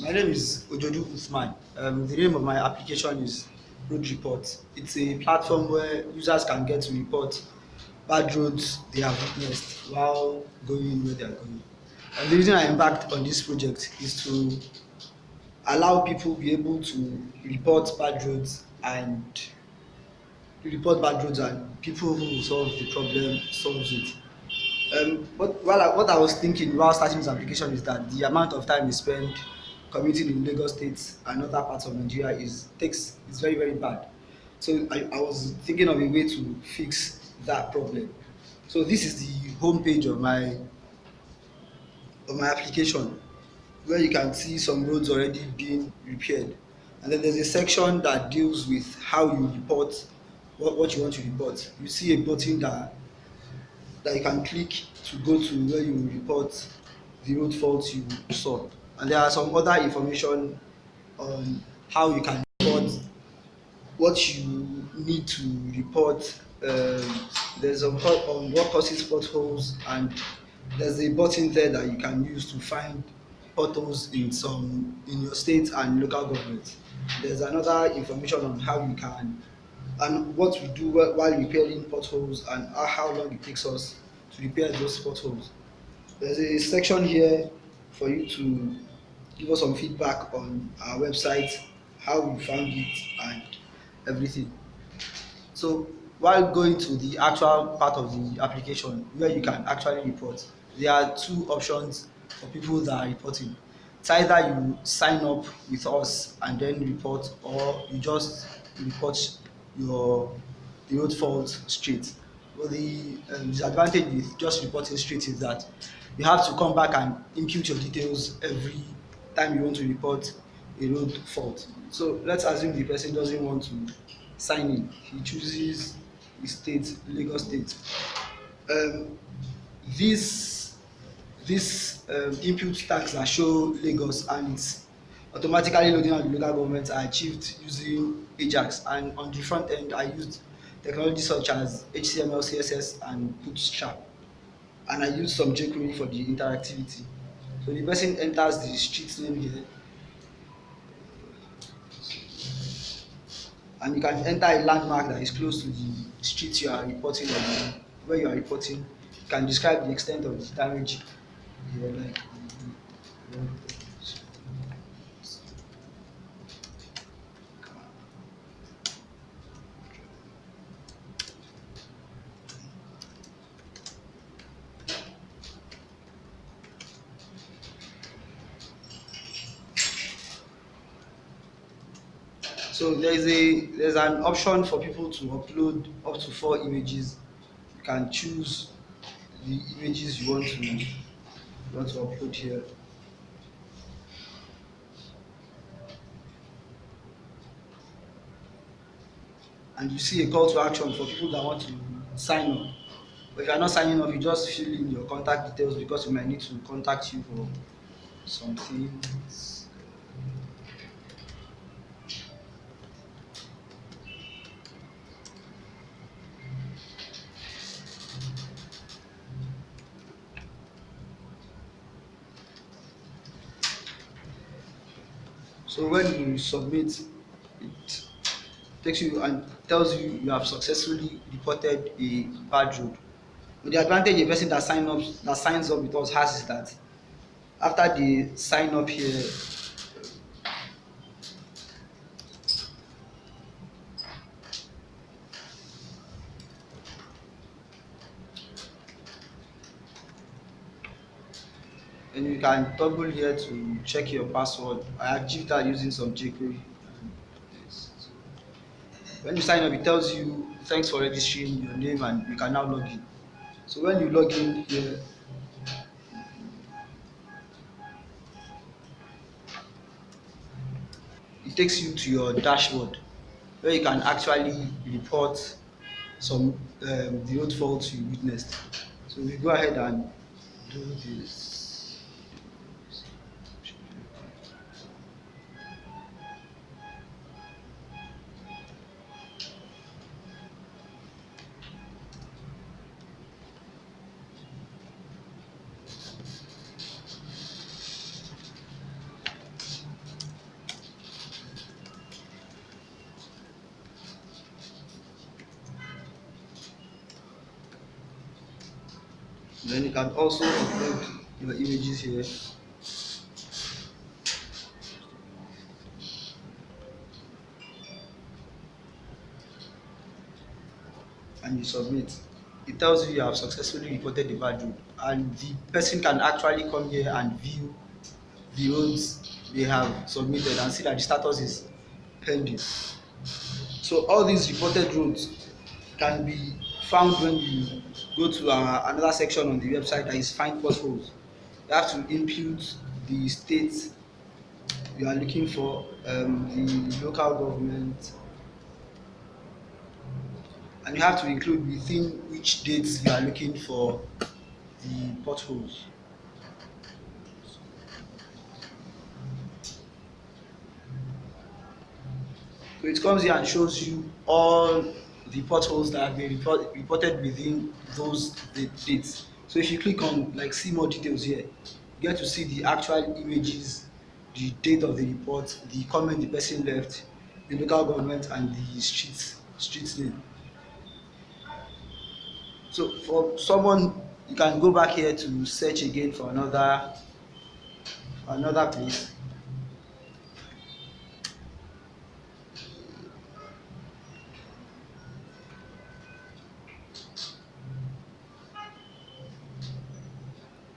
My name is Ojodu Uthman. The name of my application is Road Report. It's a platform where users can get to report bad roads they have witnessed while going where they are going. And the reason I embarked on this project is to allow people be able to report bad roads and people who will solve the problem solves it. What I was thinking while starting this application is that the amount of time we spend commuting in Lagos State and other parts of Nigeria is very very bad. So I was thinking of a way to fix that problem. So this is the homepage of my application where you can see some roads already being repaired. And then there's a section that deals with how you report what you want to report. You see a button that you can click to go to where you report the road faults you saw. And there are some other information on how you can report what you need to report. There's on what causes potholes, and there's a button there that you can use to find potholes in your state and local government. There's another information on how you can and what we do while repairing potholes and how long it takes us to repair those potholes. There's a section here for you to give us some feedback on our website, how we found it, and everything. So while going to the actual part of the application where you can actually report, there are two options for people that are reporting. It's either you sign up with us and then report, or you just report your the road fault straight. But the disadvantage with just reporting straight is that you have to come back and input your details every time you want to report a road fault. So let's assume the person doesn't want to sign in. He chooses the state, Lagos State. Um, this input tags that show Lagos and it's automatically loading out the local government are achieved using Ajax, and on the front end I used technology such as HTML, CSS and Bootstrap, and I used some jQuery for the interactivity. So the person enters the street name here, and you can enter a landmark that is close to the street you are reporting on. Where you are reporting, you can describe the extent of the damage you are like. So there's an option for people to upload up to 4 images. You can choose the images you want to upload here. And you see a call to action for people that want to sign up. But if you are not signing up, you just fill in your contact details because we might need to contact you for some things. So when you submit, it takes you and tells you you have successfully reported a bad road. But the advantage a person that signs up with us has is that after they sign up here, and you can toggle here to check your password. I achieved that using some jQuery. When you sign up, it tells you thanks for registering your name and you can now log in. So when you log in here, it takes you to your dashboard where you can actually report some the road faults you witnessed. So we go ahead and do this. Then you can also upload your images here and you submit. It tells you you have successfully reported the bad road, and the person can actually come here and view the roads they have submitted and see that the status is pending. So all these reported roads can be found when you go to another section on the website that is find potholes. You have to input the state you are looking for, the local government, and you have to include within which dates you are looking for the potholes. So it comes here and shows you all the potholes that have been reported within those dates. So if you click on like see more details here, you get to see the actual images, the date of the report, the comment the person left, the local government, and the street name. So for someone, you can go back here to search again for another place.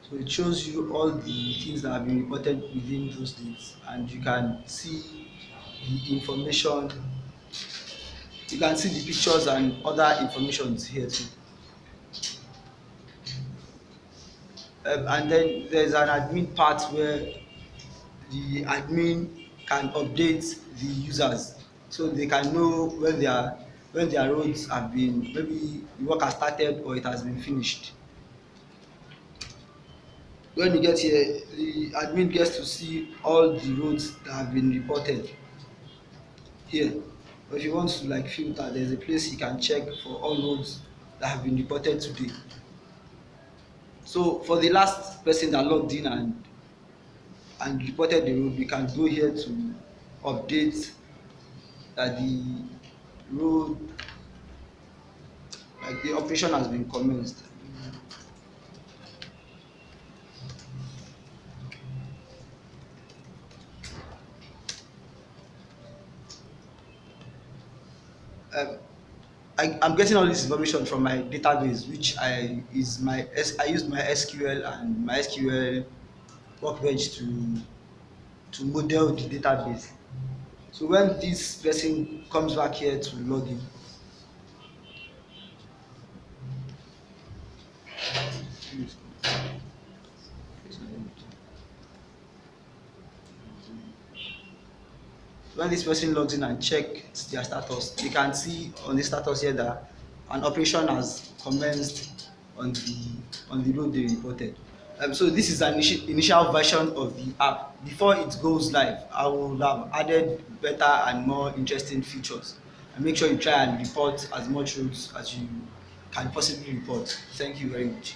So it shows you all the things that have been reported within those dates, and you can see the information. You can see the pictures and other information here too. And then there's an admin part where the admin can update the users so they can know when their roads have been, maybe the work has started or it has been finished. When you get here, the admin gets to see all the roads that have been reported here. But if you want to like filter, there's a place you can check for all roads that have been reported today. So for the last person that logged in and reported the road, we can go here to update that the road, like the operation has been commenced. um, I'm getting all this information from my database, which I used my SQL and my SQL workbench to model the database. So when this person comes back here to log in, when this person logs in and checks their status, they can see on the status here that an operation has commenced on the road they reported. So this is an initial version of the app. Before it goes live, I will have added better and more interesting features. And make sure you try and report as much roads as you can possibly report. Thank you very much.